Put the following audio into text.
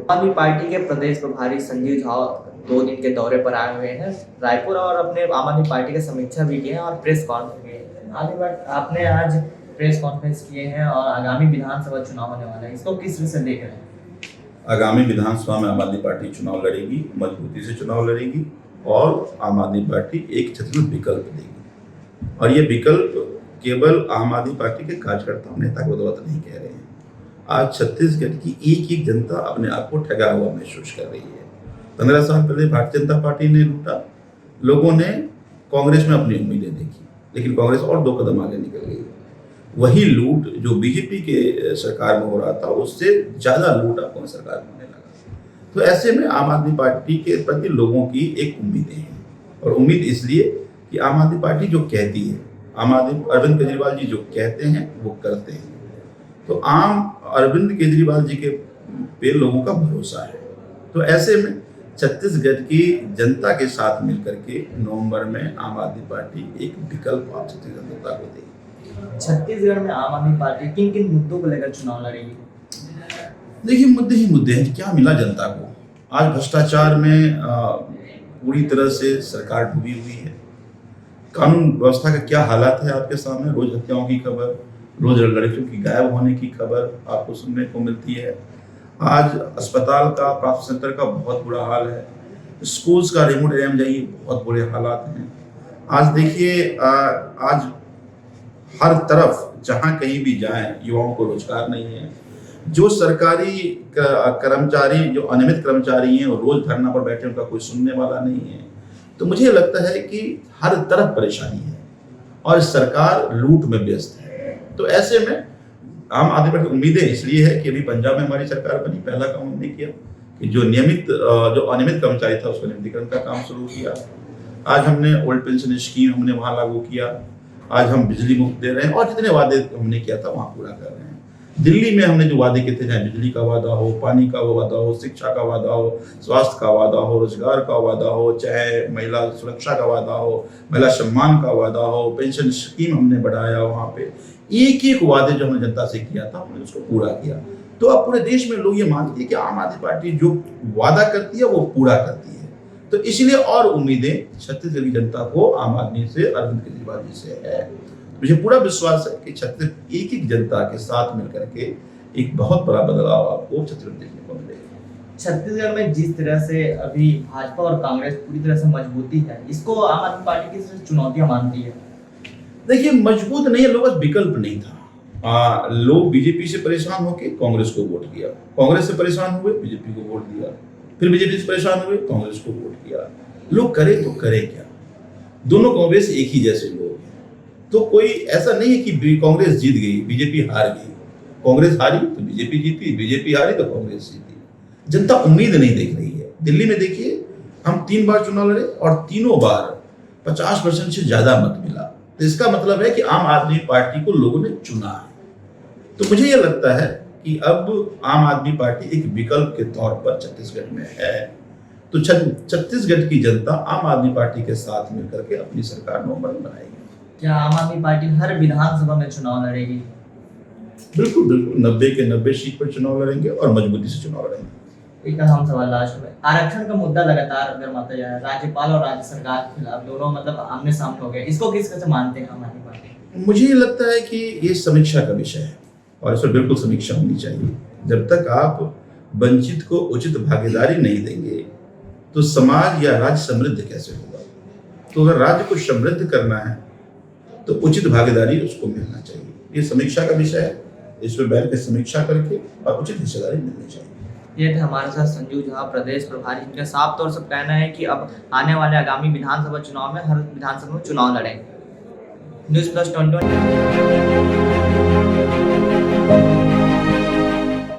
आदमी पार्टी के प्रदेश प्रभारी संजीव झा 2 दिन के दौरे पर आए हुए हैं रायपुर और अपने आम आदमी पार्टी की समीक्षा भी की है और प्रेस कॉन्फ्रेंस की है। आपने आज प्रेस कॉन्फ्रेंस किए हैं और आगामी विधानसभा चुनाव होने वाला है, इसको किस तरह से देख रहे हैं? आगामी विधानसभा में आम आदमी पार्टी चुनाव लड़ेगी, मजबूती से चुनाव लड़ेगी और आम आदमी पार्टी एक छत्तीसगढ़ विकल्प देगी। और ये विकल्प केवल आम आदमी पार्टी के कार्यकर्ताओं नेता की बदौलत नहीं कह रहे हैं। आज छत्तीसगढ़ की एक जनता अपने आप को ठगा हुआ महसूस कर रही है। 15 साल पहले भारतीय जनता पार्टी ने लूटा, लोगों ने कांग्रेस में अपनी उम्मीदें देखी, लेकिन कांग्रेस और 2 कदम आगे निकल गई। वही लूट जो बीजेपी के सरकार में हो रहा था, उससे ज़्यादा लूट आपको सरकार में होने लगा। तो ऐसे में आम आदमी पार्टी के प्रति लोगों की एक उम्मीदें हैं, और उम्मीद इसलिए कि आम आदमी पार्टी जो कहती है, अरविंद केजरीवाल जी जो कहते हैं वो करते हैं। तो अरविंद केजरीवाल जी के पे लोगों का भरोसा है। तो ऐसे में छत्तीसगढ़ की जनता के साथ मिलकर के नवंबर में आम आदमी पार्टी एक विकल्प आप छत्तीसगढ़ जनता को देगी। छत्तीसगढ़ में आम आदमी पार्टी किन किन मुद्दों को लेकर चुनाव लड़ेगी? देखिए, मुद्दे ही मुद्दे हैं। क्या मिला जनता को? आज भ्रष्टाचार में पूरी तरह से सरकार डूबी हुई है। कानून व्यवस्था का क्या हालात है आपके सामने? रोज हत्याओं की खबर, रोज लड़कियों की गायब होने की खबर आपको सुनने को मिलती है। आज अस्पताल का, प्राथमिक सेंटर का बहुत बुरा हाल है। स्कूल्स का रिमोट एरिया में जाइए, बहुत बुरे हालात हैं। आज देखिए, आज हर तरफ जहां कहीं भी जाएं, युवाओं को रोजगार नहीं है। जो सरकारी कर्मचारी, जो अनियमित कर्मचारी हैं, वो रोज धरना पर बैठे, उनका कोई सुनने वाला नहीं है। तो मुझे लगता है कि हर तरफ परेशानी है और सरकार लूट में व्यस्त है। तो ऐसे में आम आदमी पार्टी उम्मीदें इसलिए है कि अभी पंजाब में हमारी सरकार बनी, पहला काम हमने किया कि जो अनियमित कर्मचारी था उसका नियमितीकरण का काम शुरू किया। आज हमने ओल्ड पेंशन स्कीम हमने वहाँ लागू किया। आज हम बिजली मुफ्त दे रहे हैं और जितने वादे हमने किया था वहाँ पूरा कर रहे हैं। दिल्ली में हमने जो वादे किए थे, चाहे बिजली का वादा हो, पानी का वादा हो, शिक्षा का वादा हो, स्वास्थ्य का वादा हो, रोजगार का वादा हो, चाहे महिला सुरक्षा का वादा हो, महिला सम्मान का वादा हो, पेंशन स्कीम हमने बढ़ाया। वहाँ पे एक वादे जो हमने जनता से किया था, हमने उसको पूरा किया। तो अब पूरे देश में लोग ये मानते हैं कि आम आदमी पार्टी जो वादा करती है वो पूरा करती है। तो इसलिए और उम्मीदें छत्तीसगढ़ की जनता को आम आदमी से, अरविंद केजरीवाल जी से है। मुझे पूरा विश्वास है कि छत्तीसगढ़ एक जनता के साथ मिलकर के एक बहुत बड़ा बदलाव आपको छत्तीसगढ़ देखने को मिलेगा। छत्तीसगढ़ में जिस तरह से अभी भाजपा और कांग्रेस पूरी तरह से मजबूती है, इसको आम आदमी पार्टी किस तरह से चुनौतियां मानती है? देखिए, मजबूत नहीं है, लोगों का विकल्प नहीं था। लोग बीजेपी से परेशान होकर कांग्रेस को वोट किया, कांग्रेस से परेशान हुए बीजेपी को वोट दिया, फिर बीजेपी से परेशान हुए कांग्रेस को वोट किया। लोग करे तो करे क्या? दोनों कांग्रेस एक ही जैसे लोग हैं। तो कोई ऐसा नहीं है कि कांग्रेस जीत गई, बीजेपी हार गई। कांग्रेस हारी तो बीजेपी जीती, बीजेपी हारी तो कांग्रेस जीती। जनता उम्मीद नहीं देख रही है। दिल्ली में देखिए, हम 3 बार चुनाव लड़े और तीनों बार 50% से ज्यादा मत मिला। तो इसका मतलब है कि आम आदमी पार्टी को लोगों ने चुना है। तो मुझे यह लगता है कि अब आम आदमी पार्टी एक विकल्प के तौर पर छत्तीसगढ़ में है। तो छत्तीसगढ़ की जनता आम आदमी पार्टी के साथ मिलकर के अपनी सरकार नवंबर में बनाएगी। क्या आम आदमी पार्टी हर विधानसभा में चुनाव लड़ेगी? बिल्कुल बिल्कुल, 90 के 90 सीट पर चुनाव लड़ेंगे और मजबूती से चुनाव लड़ेंगे। एक अहम सवाल लास्ट में, आरक्षण का मुद्दा लगातार गर्माता जा रहा है। राज्यपाल और राज्य सरकार के खिलाफ दोनों आमने सामने हो गए, इसको किस तरह से मानते हैं आम आदमी पार्टी? मुझे ये लगता है कि ये समीक्षा का विषय है और इस पर बिल्कुल समीक्षा होनी चाहिए। जब तक आप वंचित को उचित भागीदारी नहीं देंगे तो समाज या राज्य समृद्ध कैसे होगा? तो अगर राज्य को समृद्ध करना है तो उचित भागीदारी उसको मिलना चाहिए। ये समीक्षा का विषय है, इस पर बैठ कर समीक्षा करके और उचित हिस्सेदारी मिलनी चाहिए। ये थे हमारे साथ संजीव झा, प्रदेश प्रभारी, जिनका साफ तौर से कहना है कि अब आने वाले आगामी विधानसभा चुनाव में हर विधानसभा में चुनाव लड़ेंगे। News plus 20